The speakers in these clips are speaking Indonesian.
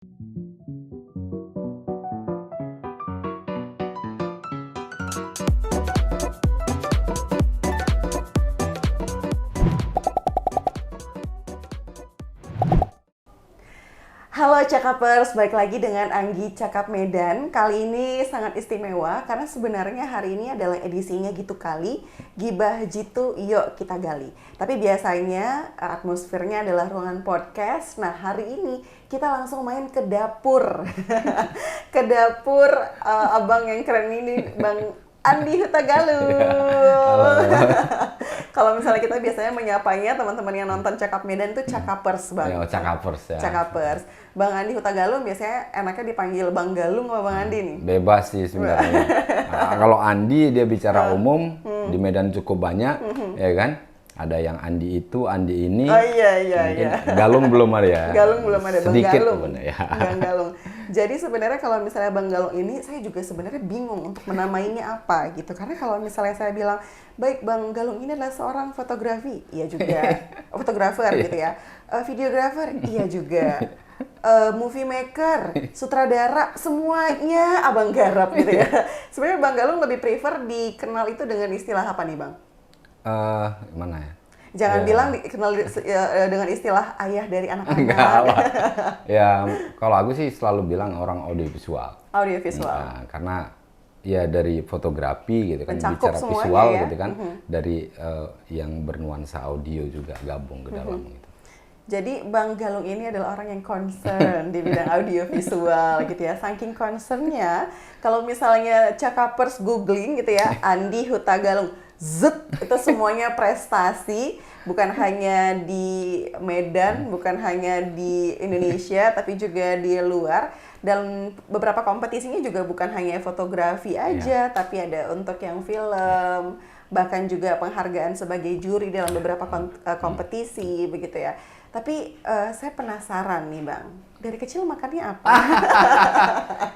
Halo Cakapers, balik lagi dengan Anggi Cakap Medan. Kali ini sangat istimewa karena sebenarnya hari ini adalah edisinya gitu kali Gibah Jitu Yuk Kita Gali. Tapi biasanya atmosfernya adalah ruangan podcast. Nah hari ini kita langsung main ke dapur. Ke dapur abang yang keren ini, Bang Andi Hutagaluh. Kalau misalnya kita biasanya menyapanya teman-teman yang nonton Cakap Medan itu Cakapers, Bang. Ya, Cakapers ya. Cakapers. Bang Andi Hutagaluh biasanya enaknya dipanggil Bang Galung sama Bang Andi nih. Bebas sih sebenarnya. Nah, kalau Andi dia bicara umum, di Medan cukup banyak, ya kan? Ada yang Andi itu, Andi ini. Oh iya. Galung belum ada ya. Galung belum ada, Bang Sedikit Galung. ya. Bang Galung. Jadi sebenarnya kalau misalnya Bang Galung ini, saya juga sebenarnya bingung untuk menamainya apa gitu. Karena kalau misalnya saya bilang, baik Bang Galung ini adalah seorang fotografi, iya juga. Fotografer gitu ya. Videografer, iya juga. Movie maker, sutradara, semuanya abang garap gitu ya. Sebenarnya Bang Galung lebih prefer dikenal itu dengan istilah apa nih Bang? Mana ya? Jangan bilang dikenal dengan istilah ayah dari anak-anak. Enggak lah. Ya, kalau aku sih selalu bilang orang audiovisual. Audiovisual. Nah, karena ya dari fotografi gitu kan, mencakup bicara semuanya visual ya? gitu kan, dari yang bernuansa audio juga gabung ke dalam gitu. Jadi Bang Galung ini adalah orang yang concern di bidang audiovisual gitu ya. Saking concernnya, kalau misalnya Cakapers googling gitu ya, Andi Hutagaluh, zet, itu semuanya prestasi, bukan hanya di Medan, bukan hanya di Indonesia, tapi juga di luar. Dan beberapa kompetisinya juga bukan hanya fotografi aja, tapi ada untuk yang film, bahkan juga penghargaan sebagai juri dalam beberapa kompetisi begitu ya. Tapi saya penasaran nih Bang, dari kecil makannya apa?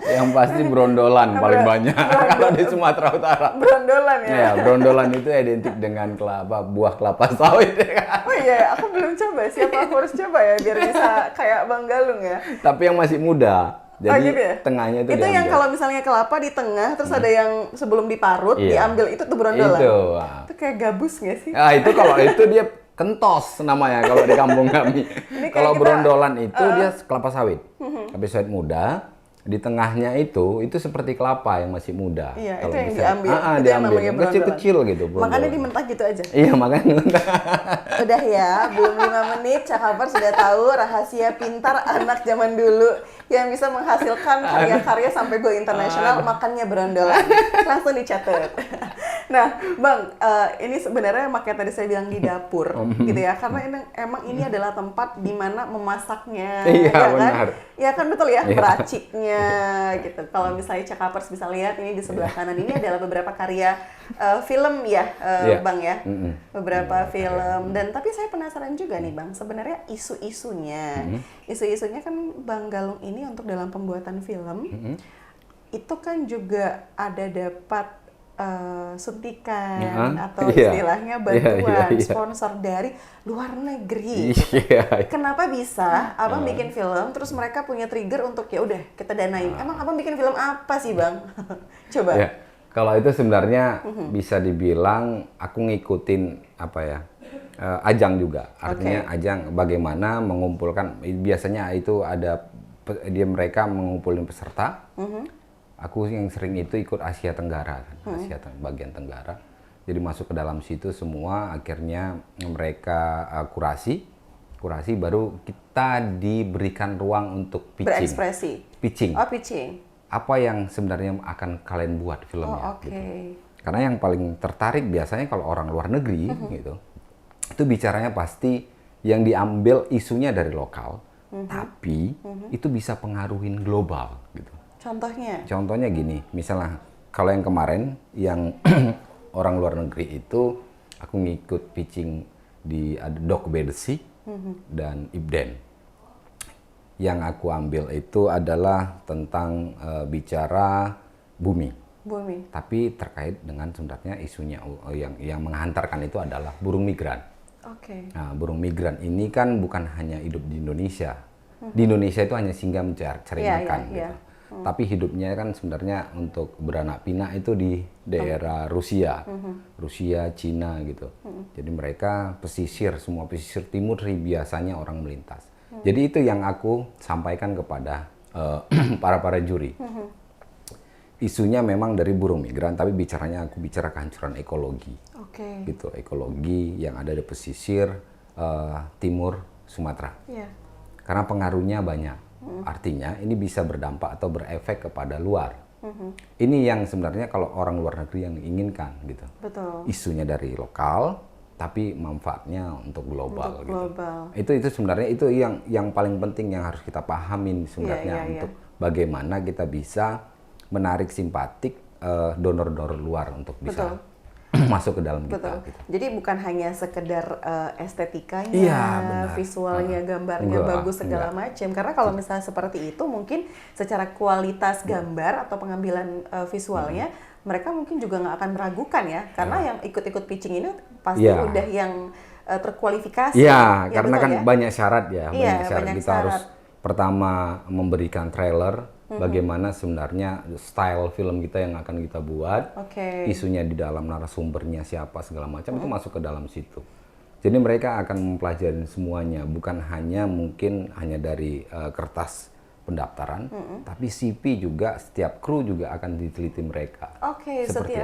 Yang pasti brondolan paling banyak kalau di Sumatera Utara. Brondolan ya? Ya, brondolan itu identik dengan buah kelapa sawit. Oh iya, aku belum coba. Siapa aku harus coba ya biar bisa kayak Bang Galung ya? Tapi yang masih muda. Jadi gitu ya? tengahnya itu yang diambil. kalau misalnya kelapa di tengah, terus ada yang sebelum diparut, diambil, itu tuh brondolan? Itu kayak gabus nggak sih? Nah, itu kalau itu dia kentos namanya kalau di kampung kami. Kalau brondolan itu dia kelapa sawit. Kelapa sawit muda, di tengahnya itu seperti kelapa yang masih muda. Iya, kalau itu yang bisa, diambil. Itu yang diambil. namanya brondolan. Kecil-kecil gitu. Makanya dimentah gitu aja? Iya, makanya Udah ya, belum 5 menit Cakapers sudah tahu rahasia pintar anak zaman dulu yang bisa menghasilkan karya-karya sampai go internasional, makannya brondolan. Langsung dicatat. Nah, Bang, ini sebenarnya makanya tadi saya bilang di dapur, gitu ya, karena emang ini adalah tempat di mana memasaknya, iya, ya kan? benar. Ya kan betul ya, meraciknya, gitu. Kalau misalnya Cakapers bisa lihat ini di sebelah kanan ini adalah beberapa karya film ya, Bang ya, beberapa film. Dan tapi saya penasaran juga nih Bang, sebenarnya isu-isunya kan Bang Galung ini untuk dalam pembuatan film itu kan juga ada dapat suntikan atau istilahnya bantuan sponsor dari luar negeri. Kenapa bisa Abang bikin film terus mereka punya trigger untuk ya udah kita danain? Emang Abang bikin film apa sih Bang? Coba. Ya, kalau itu sebenarnya bisa dibilang aku ngikutin apa ya, ajang juga. Artinya ajang bagaimana mengumpulkan, biasanya itu ada mereka mengumpulin peserta. Aku yang sering itu ikut Asia Tenggara, bagian Tenggara. Jadi masuk ke dalam situ semua, akhirnya mereka kurasi baru kita diberikan ruang untuk pitching. Berekspresi. Pitching. Oh, pitching. Apa yang sebenarnya akan kalian buat filmnya? Oke. Gitu. Karena yang paling tertarik biasanya kalau orang luar negeri gitu, itu bicaranya pasti yang diambil isunya dari lokal, tapi itu bisa pengaruhin global gitu. Contohnya gini, misalnya kalau yang kemarin yang orang luar negeri itu aku ngikut pitching di Doc Bedsy dan Ibden. Yang aku ambil itu adalah tentang bicara bumi. Tapi terkait dengan sebenarnya isunya yang menghantarkan itu adalah burung migran. Nah, burung migran ini kan bukan hanya hidup di Indonesia, Di Indonesia itu hanya singgah mencari Iya, makan iya, gitu. iya. Tapi hidupnya kan sebenarnya untuk beranak pinak itu di daerah Rusia, Rusia, Cina gitu. Jadi mereka pesisir, semua pesisir timur sih biasanya orang melintas. Jadi itu yang aku sampaikan kepada para juri. Isunya memang dari buruh migran, tapi aku bicara kehancuran ekologi. Oke. Gitu, ekologi yang ada di pesisir timur Sumatera. Iya. Karena pengaruhnya banyak. Artinya ini bisa berdampak atau berefek kepada luar. Ini yang sebenarnya kalau orang luar negeri yang inginkan gitu. Betul. Isunya dari lokal, tapi manfaatnya untuk global. Untuk global. Gitu. Itu sebenarnya itu yang paling penting yang harus kita pahamin sebenarnya Iya, iya, untuk bagaimana kita bisa menarik simpatik donor-donor luar untuk bisa masuk ke dalam kita. Betul. Gitu. Jadi bukan hanya sekedar estetikanya, Iya, benar. visualnya, gambarnya Enggak, bagus segala macam. Karena kalau misalnya seperti itu, mungkin secara kualitas gambar atau pengambilan visualnya, mereka mungkin juga nggak akan meragukan ya. Karena yang ikut-ikut pitching ini pasti udah yang terkualifikasi. Iya, karena betul kan ya? banyak syarat ya. Iya, Banyak syarat. banyak Kita harus pertama memberikan trailer, bagaimana sebenarnya style film kita yang akan kita buat, Oke. isunya di dalam, narasumbernya siapa segala macam itu masuk ke dalam situ. Jadi mereka akan mempelajari semuanya, bukan hanya mungkin hanya dari kertas pendaftaran, tapi CV juga, setiap kru juga akan diteliti mereka. Oke, Seperti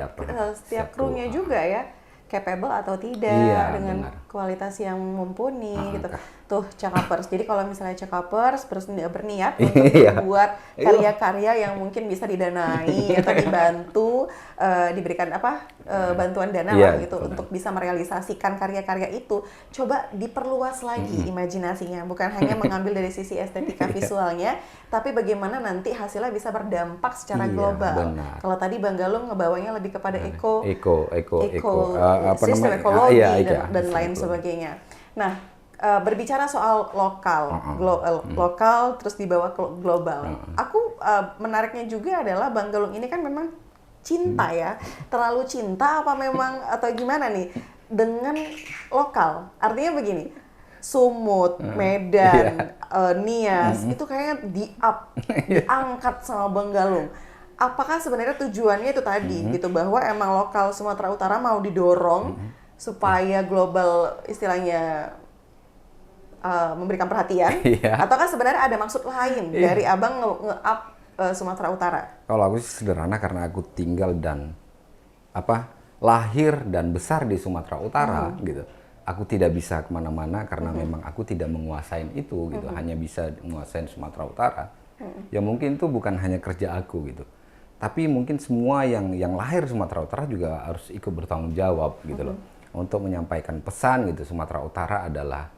setiap krunya juga ya, capable atau tidak, Iya, dengan benar. kualitas yang mumpuni gitu. Tuh Cakapers. Jadi kalau misalnya Cakapers berniat untuk Iya. membuat karya-karya yang mungkin bisa didanai atau dibantu, diberikan bantuan dana Iya, lah gitu betul. untuk bisa merealisasikan karya-karya itu, coba diperluas lagi imajinasinya, bukan hanya mengambil dari sisi estetika visualnya, tapi bagaimana nanti hasilnya bisa berdampak secara Iya, global. benar. Kalau tadi Bang Galung ngebawanya lebih kepada eko sistem namanya? ekologi Iya, dan lain betul. sebagainya. Nah, berbicara soal lokal, lokal terus dibawa ke global. Aku menariknya juga adalah Bang Galung ini kan memang cinta ya, terlalu cinta apa memang atau gimana nih dengan lokal? Artinya begini, Sumut, Medan, Nias itu kayaknya diangkat sama Bang Galung. Apakah sebenarnya tujuannya itu tadi gitu, bahwa emang lokal Sumatera Utara mau didorong supaya global istilahnya memberikan perhatian, ataukah sebenarnya ada maksud lain dari Abang nge-up Sumatera Utara? Kalau aku sih sederhana, karena aku tinggal dan lahir dan besar di Sumatera Utara gitu. Aku tidak bisa kemana-mana karena memang aku tidak menguasain itu gitu, hanya bisa menguasain Sumatera Utara. Ya mungkin itu bukan hanya kerja aku gitu, tapi mungkin semua yang lahir Sumatera Utara juga harus ikut bertanggung jawab gitu loh, untuk menyampaikan pesan gitu. Sumatera Utara adalah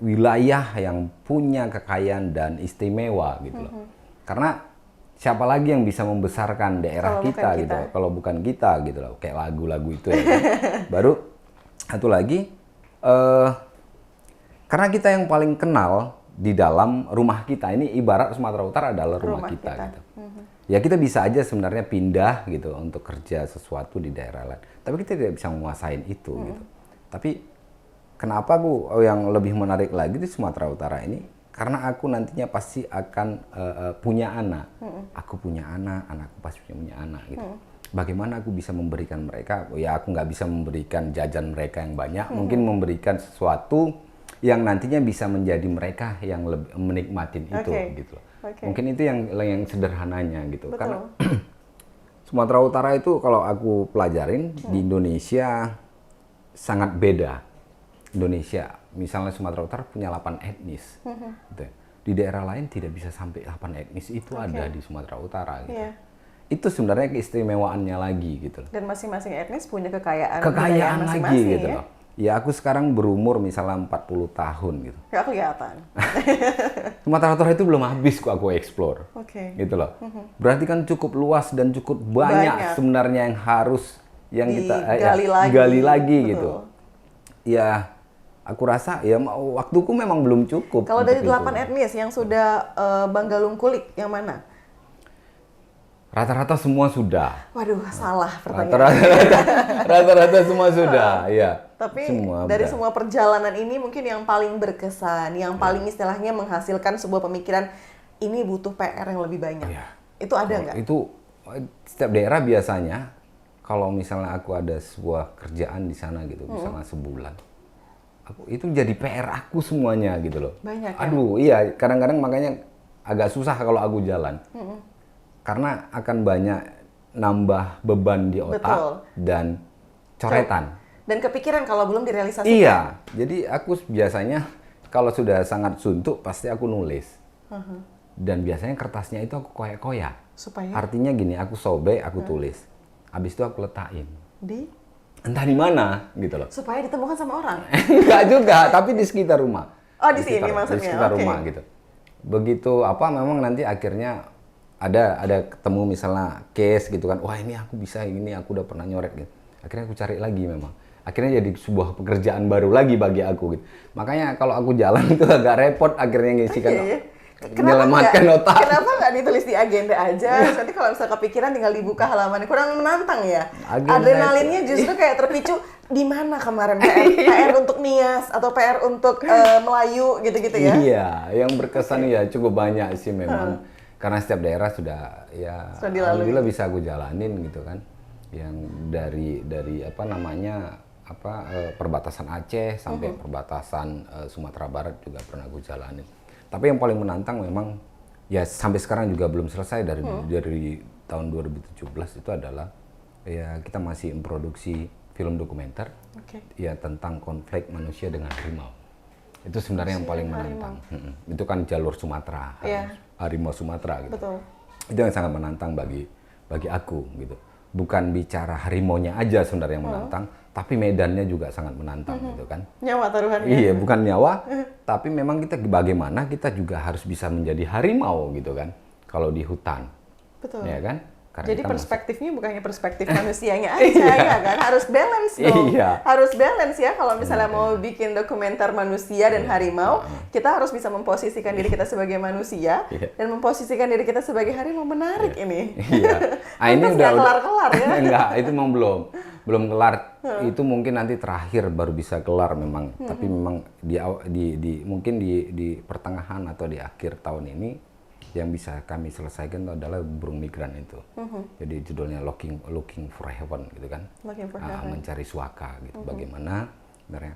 wilayah yang punya kekayaan dan istimewa gitu loh. Karena siapa lagi yang bisa membesarkan daerah Kalau kita bukan gitu, kita. kalau bukan kita gitu loh, kayak lagu-lagu itu ya kan. Baru satu lagi, karena kita yang paling kenal di dalam rumah kita, ini ibarat Sumatera Utara adalah rumah kita gitu. Ya kita bisa aja sebenarnya pindah gitu untuk kerja sesuatu di daerah lain, tapi kita tidak bisa menguasain itu gitu. Tapi kenapa aku yang lebih menarik lagi di Sumatera Utara ini? Karena aku nantinya pasti akan punya anak. Aku punya anak, anakku pasti punya anak gitu. Bagaimana aku bisa memberikan mereka? Ya aku nggak bisa memberikan jajan mereka yang banyak. Mungkin memberikan sesuatu yang nantinya bisa menjadi mereka yang lebih menikmatin itu gitu loh. Mungkin itu yang sederhananya gitu. Betul. Karena Sumatera Utara itu kalau aku pelajarin di Indonesia sangat beda. Indonesia, misalnya Sumatera Utara punya 8 etnis. Gitu. Di daerah lain tidak bisa sampai 8 etnis itu ada di Sumatera Utara gitu. Itu sebenarnya keistimewaannya lagi gitu. Dan masing-masing etnis punya kekayaan lagi gitu ya? loh. Ya aku sekarang berumur misalnya 40 tahun gitu. Nggak kelihatan. Sumatera Utara itu belum habis aku explore. Gitu loh. Berarti kan cukup luas dan cukup banyak sebenarnya yang harus kita gali lagi gitu. Ya aku rasa ya waktuku memang belum cukup. Kalau dari 8 etnis yang sudah Bang Galung kulik, yang mana? Rata-rata semua sudah. Waduh, salah pertanyaan. Rata-rata semua sudah, ya. Tapi semua dari udah. semua perjalanan ini mungkin yang paling berkesan, yang paling istilahnya menghasilkan sebuah pemikiran ini butuh PR yang lebih banyak. Iya. Itu ada nggak? Itu setiap daerah biasanya kalau misalnya aku ada sebuah kerjaan di sana gitu, misalnya sebulan, itu jadi PR aku semuanya gitu loh. Banyak ya? Aduh, iya, kadang-kadang makanya agak susah kalau aku jalan. Karena akan banyak nambah beban di otak Betul. dan coretan. Dan kepikiran kalau belum direalisasikan. Iya, jadi aku biasanya kalau sudah sangat suntuk pasti aku nulis. Dan biasanya kertasnya itu aku koyak-koyak. Supaya Artinya gini, aku sobek, aku tulis. Habis itu aku letakin. Entah di mana gitu loh. supaya ditemukan sama orang. Enggak juga, tapi di sekitar rumah. Oh, di sini maksudnya. Di sekitar Oke. rumah gitu. Begitu memang nanti akhirnya ada ketemu misalnya case gitu kan. Wah, ini aku bisa, ini aku udah pernah nyoret gitu. Akhirnya aku cari lagi memang. Akhirnya jadi sebuah pekerjaan baru lagi bagi aku gitu. Makanya kalau aku jalan itu agak repot akhirnya ngisikan. Iya. Menyelamatkan otak. Kenapa nggak ditulis di agenda aja? Terus nanti kalau misalnya kepikiran tinggal dibuka halamannya. Kurang menantang ya. Agenda Adrenalinnya justru kayak terpicu di mana kemarin PR untuk Nias atau PR untuk Melayu gitu-gitu ya. Iya, yang berkesan ya cukup banyak sih memang. Karena setiap daerah sudah Sudah dilalui. alhamdulillah bisa aku jalanin gitu kan. Yang dari perbatasan Aceh sampai perbatasan Sumatera Barat juga pernah aku jalanin. Tapi yang paling menantang memang ya sampai sekarang juga belum selesai dari tahun 2017 itu adalah ya kita masih memproduksi film dokumenter ya tentang konflik manusia dengan harimau. Itu sebenarnya yang paling menantang. Itu kan jalur Sumatera, harimau Sumatera gitu. Betul. Itu yang sangat menantang bagi aku gitu. Bukan bicara harimaunya aja sebenarnya yang menantang, tapi medannya juga sangat menantang gitu kan. Nyawa taruhannya. Iya, bukan nyawa, tapi memang kita bagaimana kita juga harus bisa menjadi harimau gitu kan. Kalau di hutan. Betul. Ya kan? Karena Jadi kita perspektifnya bukannya perspektif manusianya aja ya kan, harus balance dong. Iya. Harus balance ya kalau misalnya mau bikin dokumenter manusia dan harimau, kita harus bisa memposisikan diri kita sebagai manusia dan memposisikan diri kita sebagai harimau. Menarik ini. Iya. Ini udah kelar-kelar ya. Enggak, itu memang belum kelar. Itu mungkin nanti terakhir baru bisa kelar memang. Tapi memang mungkin di pertengahan atau di akhir tahun ini yang bisa kami selesaikan itu adalah burung migran itu. Jadi judulnya Looking for Heaven gitu kan. Mencari suaka gitu. Bagaimana sebenarnya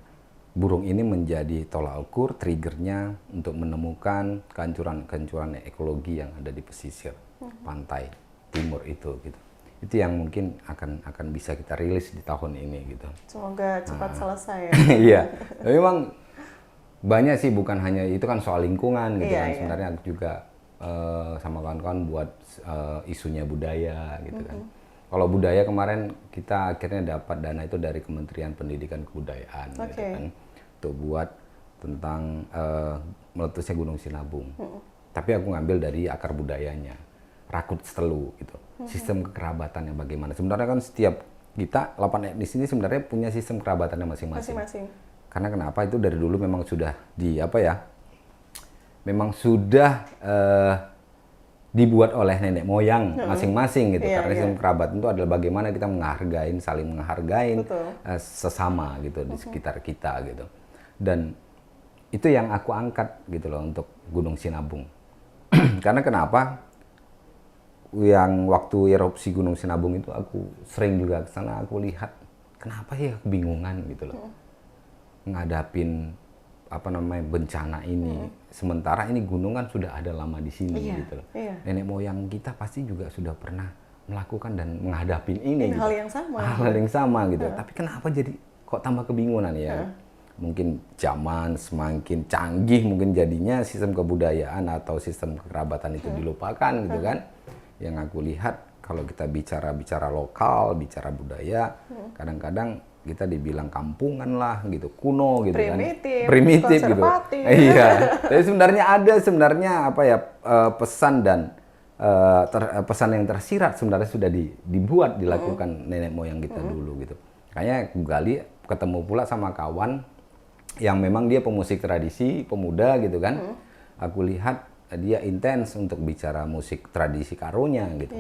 burung ini menjadi tolak ukur triggernya untuk menemukan kehancuran ekologi yang ada di pesisir pantai timur itu gitu. Itu yang mungkin akan bisa kita rilis di tahun ini gitu. Semoga cepat selesai ya. Iya. Memang banyak sih, bukan hanya itu kan soal lingkungan gitu kan. Sebenarnya aku juga sama kawan-kawan buat isunya budaya gitu kan. Kalau budaya kemarin kita akhirnya dapat dana itu dari Kementerian Pendidikan Kebudayaan gitu kan, untuk buat tentang meletusnya Gunung Sinabung. Tapi aku ngambil dari akar budayanya, Rakut Stelu gitu. Sistem kekerabatannya bagaimana. Sebenarnya kan setiap kita 8 etnis ini sebenarnya punya sistem kerabatannya masing-masing. Karena kenapa itu dari dulu memang sudah memang sudah dibuat oleh nenek moyang masing-masing gitu. Karena sistem kerabatan itu adalah bagaimana kita saling menghargai sesama gitu di sekitar kita gitu. Dan itu yang aku angkat gitu loh untuk Gunung Sinabung. Karena kenapa? Yang waktu erupsi Gunung Sinabung itu aku sering juga ke sana, aku lihat kenapa ya kebingungan gitu loh. Ngadapin bencana ini. Sementara ini gunung kan sudah ada lama di sini gitu loh. Nenek moyang kita pasti juga sudah pernah melakukan dan menghadapi ini gitu. Hal yang sama. Hal yang sama gitu. Tapi kenapa jadi kok tambah kebingungan ya? Mungkin zaman semakin canggih mungkin jadinya sistem kebudayaan atau sistem kekerabatan itu dilupakan gitu kan. Yang aku lihat kalau kita bicara lokal, bicara budaya, kadang-kadang kita dibilang kampungan lah gitu, kuno gitu primitif gitu. Iya. Tapi sebenarnya pesan dan pesan yang tersirat sebenarnya sudah dilakukan nenek moyang kita dulu gitu. Kayaknya aku gali ketemu pula sama kawan yang memang dia pemusik tradisi, pemuda gitu kan. Aku lihat dia intens untuk bicara musik tradisi Karonya gitu.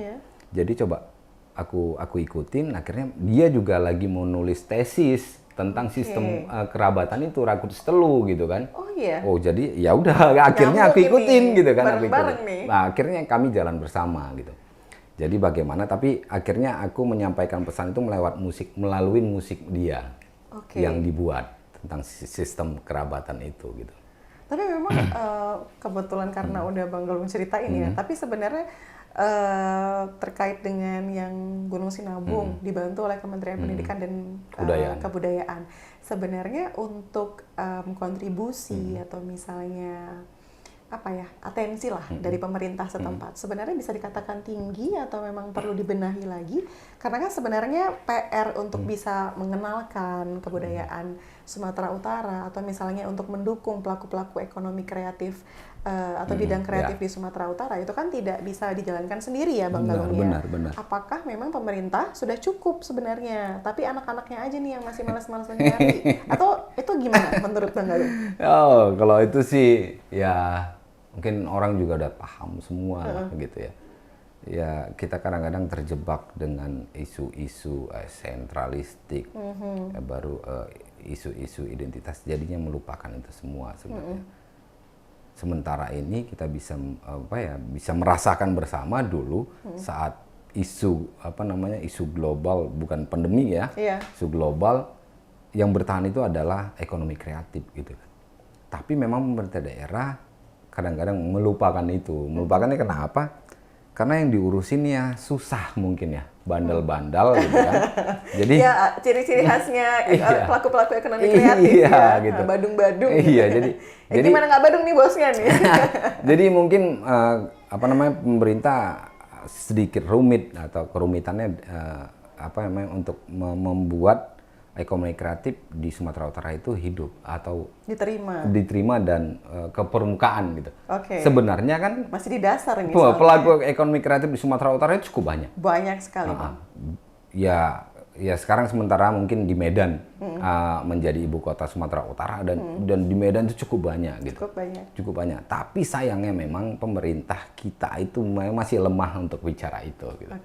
Jadi coba aku ikutin, akhirnya dia juga lagi mau nulis tesis tentang sistem kerabatan itu Rakutes Telu gitu kan. Oh iya. Oh jadi ya udah akhirnya aku ikutin gitu kan. Bareng-bareng nih. Nah akhirnya kami jalan bersama gitu. Jadi bagaimana? Tapi akhirnya aku menyampaikan pesan itu melalui musik dia yang dibuat tentang sistem kerabatan itu gitu. Tapi memang kebetulan karena udah Bang Galung ceritain ya. Tapi sebenarnya terkait dengan yang Gunung Sinabung dibantu oleh Kementerian Pendidikan dan Kebudayaan. Sebenarnya untuk kontribusi atau misalnya atensi lah dari pemerintah setempat sebenarnya bisa dikatakan tinggi atau memang perlu dibenahi lagi, karena kan sebenarnya PR untuk bisa mengenalkan kebudayaan Sumatera Utara atau misalnya untuk mendukung pelaku-pelaku ekonomi kreatif atau bidang kreatif di Sumatera Utara itu kan tidak bisa dijalankan sendiri ya Bang Galung ya. Benar. Apakah memang pemerintah sudah cukup sebenarnya, tapi anak-anaknya aja nih yang masih malas-malas mencari atau itu gimana menurut Bang Galung? Oh, kalau itu sih ya mungkin orang juga udah paham semua lah gitu ya. Ya kita kadang-kadang terjebak dengan isu-isu sentralistik, baru isu-isu identitas, jadinya melupakan itu semua sebenarnya. Sementara ini kita bisa bisa merasakan bersama dulu saat isu isu global, bukan pandemi ya, isu global yang bertahan itu adalah ekonomi kreatif gitu kan. Tapi memang pemerintah daerah kadang-kadang melupakan itu. Melupakannya kenapa? Karena yang diurusin ya susah mungkin ya, bandel-bandel gitu kan. Jadi ya ciri-ciri khasnya pelaku-pelaku ekonomi kreatif gitu. Badung-badung. Iya, jadi gimana nggak badung nih bosnya nih? Jadi mungkin pemerintah sedikit rumit atau kerumitannya untuk membuat ekonomi kreatif di Sumatera Utara itu hidup atau diterima dan ke permukaan gitu. Sebenarnya kan masih di dasar ini. Pelaku ekonomi kreatif di Sumatera Utara itu cukup banyak. Banyak sekali. Ya sekarang sementara mungkin di Medan menjadi ibu kota Sumatera Utara dan di Medan itu cukup banyak gitu. Cukup banyak. Tapi sayangnya memang pemerintah kita itu masih lemah untuk bicara itu gitu.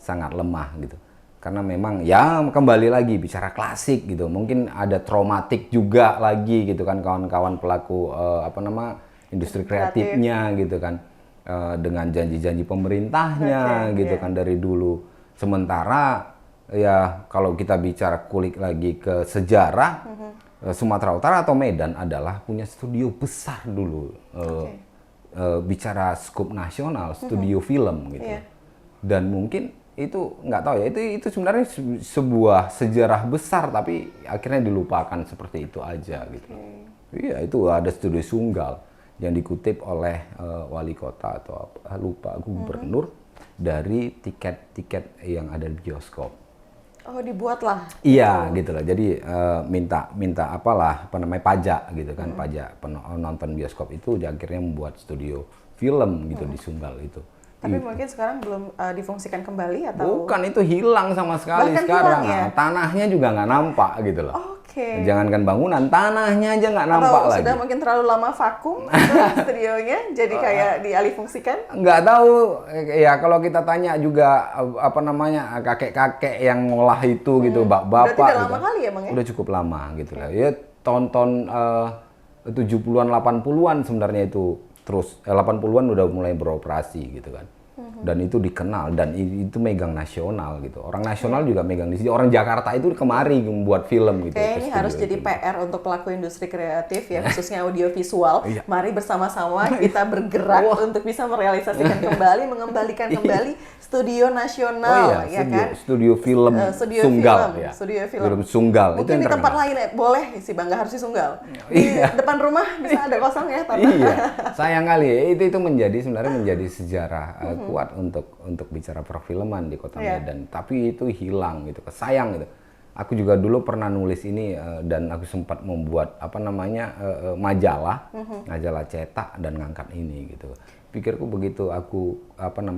Sangat lemah gitu. Karena memang ya kembali lagi bicara klasik gitu, mungkin ada traumatik juga lagi gitu kan kawan-kawan pelaku industri kreatifnya gitu kan, dengan janji-janji pemerintahnya gitu kan dari dulu. Sementara ya kalau kita bicara kulik lagi ke sejarah, Sumatera Utara atau Medan adalah punya studio besar dulu, bicara skup nasional, studio film gitu. Dan mungkin itu nggak tahu ya, itu sebenarnya sebuah sejarah besar tapi akhirnya dilupakan seperti itu aja gitu. Iya, itu ada studio Sunggal yang dikutip oleh wali kota atau lupa gubernur dari tiket-tiket yang ada di bioskop. Oh, dibuatlah. Iya, gitu lah. Jadi minta pajak gitu kan, pajak penonton bioskop itu akhirnya membuat studio film gitu di Sunggal itu. Tapi mungkin sekarang belum difungsikan kembali atau? Bukan, itu hilang sama sekali. Bahkan sekarang. Hilang, ya? Tanahnya juga nggak nampak gitu loh. Jangankan bangunan, tanahnya aja nggak nampak atau lagi. Sudah mungkin terlalu lama vakum studionya, jadi kayak dialihfungsikan? Nggak tahu. Ya kalau kita tanya juga kakek-kakek yang ngolah itu gitu, bapak-bapak. Berarti udah gitu. lama kali ya Bang ya? Udah cukup lama gitu lah. Ya tahun-tahun 70-an 80-an sebenarnya itu. Terus 80-an udah mulai beroperasi gitu kan. Dan itu dikenal dan itu megang nasional gitu. Orang nasional juga megang di sini. Orang Jakarta itu kemari membuat film gitu. Ini harus jadi PR untuk pelaku industri kreatif ya, khususnya audiovisual. Mari bersama-sama kita bergerak untuk bisa merealisasikan kembali, mengembalikan kembali studio nasional kan? Studio film Sunggal ya. Studio film Sunggal. Mungkin itu di tempat lain boleh sih Bang, nggak harus di Sunggal. Di depan rumah bisa ada kosong ya tanah. Iya. Sayang kali ya, itu sebenarnya menjadi sejarah kuat untuk bicara perfilman di Kota Medan, tapi itu hilang gitu, sayang gitu. Aku juga dulu pernah nulis ini dan aku sempat membuat majalah cetak dan ngangkat ini gitu. Pikirku begitu aku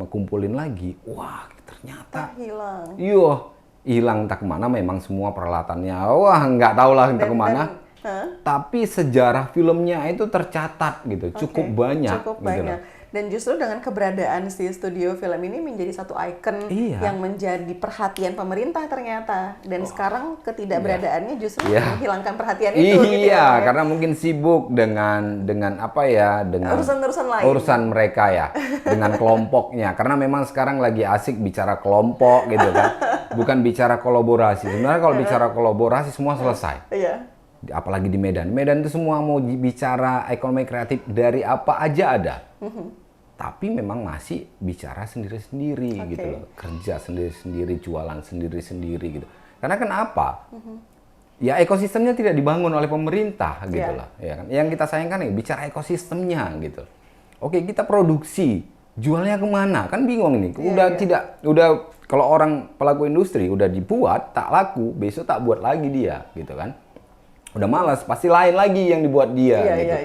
kumpulin lagi, wah ternyata hilang entah kemana, memang semua peralatannya nggak tahu lah entah kemana. Tapi sejarah filmnya itu tercatat gitu, cukup banyak. Cukup gitu banyak. Loh. Dan justru dengan keberadaan si studio film ini menjadi satu ikon yang menjadi perhatian pemerintah ternyata. Dan sekarang ketidakberadaannya justru menghilangkan perhatian itu. Gitu ya, karena mungkin sibuk dengan apa ya, dengan urusan-urusan lain. Urusan mereka ya, dengan kelompoknya. Karena memang sekarang lagi asik bicara kelompok gitu kan. Bukan bicara kolaborasi. Sebenarnya kalau bicara kolaborasi semua selesai. Iya. Apalagi di Medan. Medan itu semua mau bicara ekonomi kreatif dari apa aja ada. Tapi memang masih bicara sendiri-sendiri gitu loh. Kerja sendiri-sendiri, jualan sendiri-sendiri gitu. Karena kenapa? Ya ekosistemnya tidak dibangun oleh pemerintah gitu loh. Ya kan? Yang kita sayangkan nih bicara ekosistemnya gitu. Oke, kita produksi, jualnya kemana? Kan bingung nih. Udah kalau orang pelaku industri udah dibuat tak laku, besok tak buat lagi dia gitu kan. Udah malas, pasti lain lagi yang dibuat dia gitu.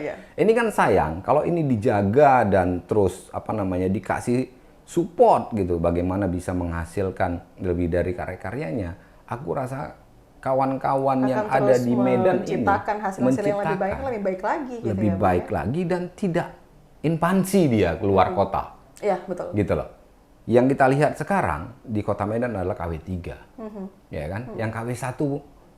Ini kan sayang kalau ini dijaga dan terus dikasih support gitu, bagaimana bisa menghasilkan lebih dari karya-karyanya. Aku rasa kawan-kawan yang ada di Medan ini hasil-hasil yang lebih baik lagi gitu. Lebih baik lagi dan tidak inpansi dia keluar kota. Iya, betul. Gitu loh. Yang kita lihat sekarang di Kota Medan adalah KW3. Ya kan? Yang KW1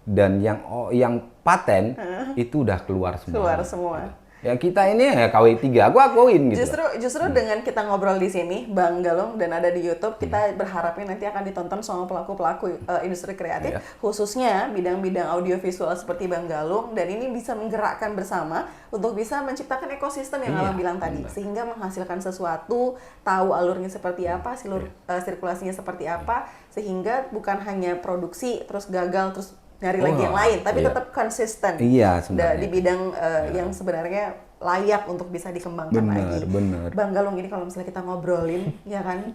dan yang paten itu udah keluar semua. Ya kita ini ya KW3, aku akuin gitu. Justru dengan kita ngobrol di sini, Bang Galung, dan ada di YouTube, kita berharapnya nanti akan ditonton sama pelaku-pelaku industri kreatif, khususnya bidang-bidang audiovisual seperti Bang Galung, dan ini bisa menggerakkan bersama untuk bisa menciptakan ekosistem yang Abang bilang tadi, sehingga menghasilkan sesuatu, tahu alurnya seperti apa, sirkulasinya seperti apa, sehingga bukan hanya produksi terus gagal terus nyari lagi yang lain, tapi tetap konsisten di bidang yang sebenarnya layak untuk bisa dikembangkan lagi. Bang Galung, ini kalau misalnya kita ngobrolin, ya kan,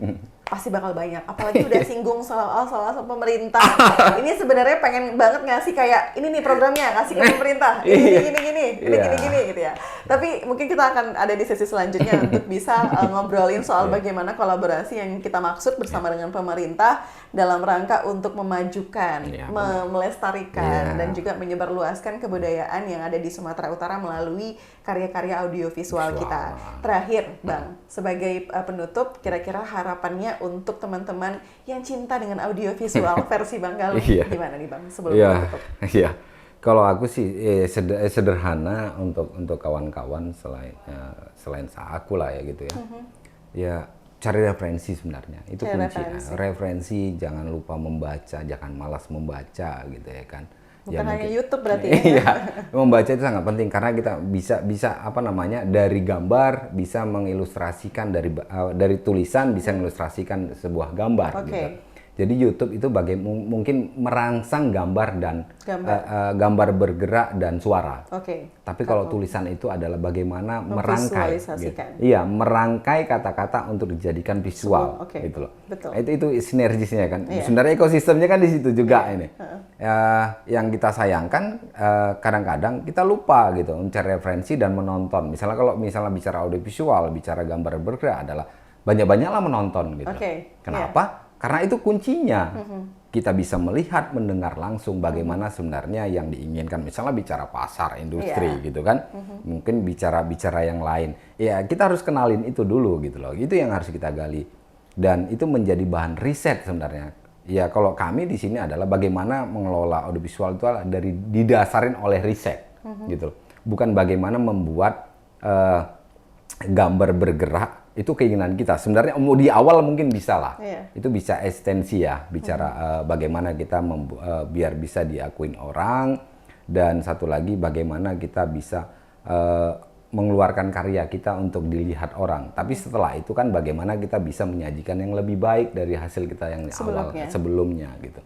pasti bakal banyak. Apalagi udah singgung soal pemerintah. Ini sebenarnya pengen banget ngasih kayak, ini nih programnya, ngasih ke pemerintah. Gini gitu ya. Tapi mungkin kita akan ada di sesi selanjutnya untuk bisa ngobrolin soal bagaimana kolaborasi yang kita maksud bersama dengan pemerintah dalam rangka untuk memajukan, melestarikan, dan juga menyebarluaskan kebudayaan yang ada di Sumatera Utara melalui karya-karya audiovisual kita. Terakhir, Bang, sebagai penutup, kira-kira harapannya untuk teman-teman yang cinta dengan audiovisual versi Bang Galung, gimana nih Bang, sebelum menutup? Iya, kalau aku sih sederhana untuk kawan-kawan selain aku lah ya gitu ya. Ya cari referensi sebenarnya, itu kunci. Referensi, jangan lupa membaca, jangan malas membaca gitu ya kan. Bukan hanya YouTube berarti ya. Iya, membaca itu sangat penting karena kita bisa dari gambar bisa mengilustrasikan, dari tulisan bisa mengilustrasikan sebuah gambar gitu. Jadi YouTube itu mungkin merangsang gambar dan gambar bergerak dan suara. Tapi kalau tulisan itu adalah bagaimana merangkai, gitu. Iya, merangkai kata-kata untuk dijadikan visual, gitu loh. Itu sinergisnya kan. Sebenarnya ekosistemnya kan di situ juga ini. Yang kita sayangkan kadang-kadang kita lupa gitu mencari referensi dan menonton. Misalnya kalau bicara audiovisual, bicara gambar bergerak adalah banyak-banyaklah menonton gitu. Kenapa? Karena itu kuncinya. Kita bisa melihat, mendengar langsung bagaimana sebenarnya yang diinginkan. Misalnya bicara pasar, industri gitu kan. Mungkin bicara yang lain. Ya kita harus kenalin itu dulu gitu loh. Itu yang harus kita gali. Dan itu menjadi bahan riset sebenarnya. Ya kalau kami di sini adalah bagaimana mengelola audiovisual itu didasarin oleh riset gitu loh. Bukan bagaimana membuat gambar bergerak. Itu keinginan kita. Sebenarnya di awal mungkin bisa lah. Itu bisa ekstensi ya. Bicara bagaimana kita biar bisa diakuin orang. Dan satu lagi bagaimana kita bisa mengeluarkan karya kita untuk dilihat orang. Tapi setelah itu kan bagaimana kita bisa menyajikan yang lebih baik dari hasil kita yang sebelumnya gitu.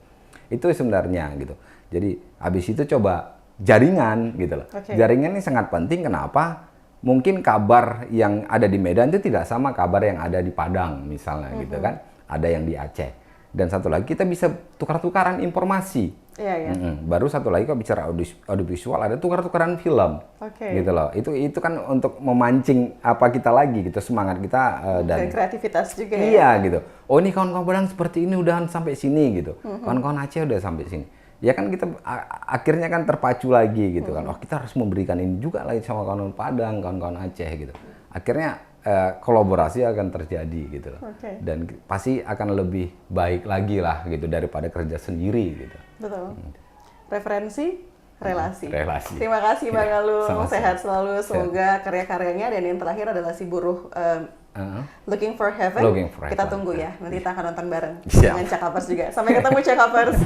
Itu sebenarnya gitu. Jadi habis itu coba jaringan gitu loh. Jaringan ini sangat penting. Kenapa? Mungkin kabar yang ada di Medan itu tidak sama kabar yang ada di Padang misalnya gitu kan. Ada yang di Aceh. Dan satu lagi kita bisa tukar-tukaran informasi. Baru satu lagi kalau bicara audiovisual ada tukar-tukaran film. Gitu loh. Itu kan untuk memancing apa kita lagi gitu, semangat kita dan kreativitas juga ya. Iya gitu. Oh ini kawan-kawan Padang seperti ini udah sampai sini gitu. Kawan-kawan Aceh udah sampai sini. Ya kan kita akhirnya kan terpacu lagi gitu kan. Oh kita harus memberikan ini juga lagi sama kawan-kawan Padang, kawan-kawan Aceh gitu. Akhirnya kolaborasi akan terjadi gitu loh. Oke. Dan pasti akan lebih baik lagi lah gitu daripada kerja sendiri gitu. Betul. Referensi, relasi. Relasi. Terima kasih Bang Iya, Galung, sama-sama. sehat selalu. Semoga karya-karyanya dan yang terakhir adalah si buruh Looking for Heaven. Looking for Kita Heaven. tunggu ya. Nanti kita akan nonton bareng Siap. dengan Cakapers juga. Sampai ketemu Cakapers.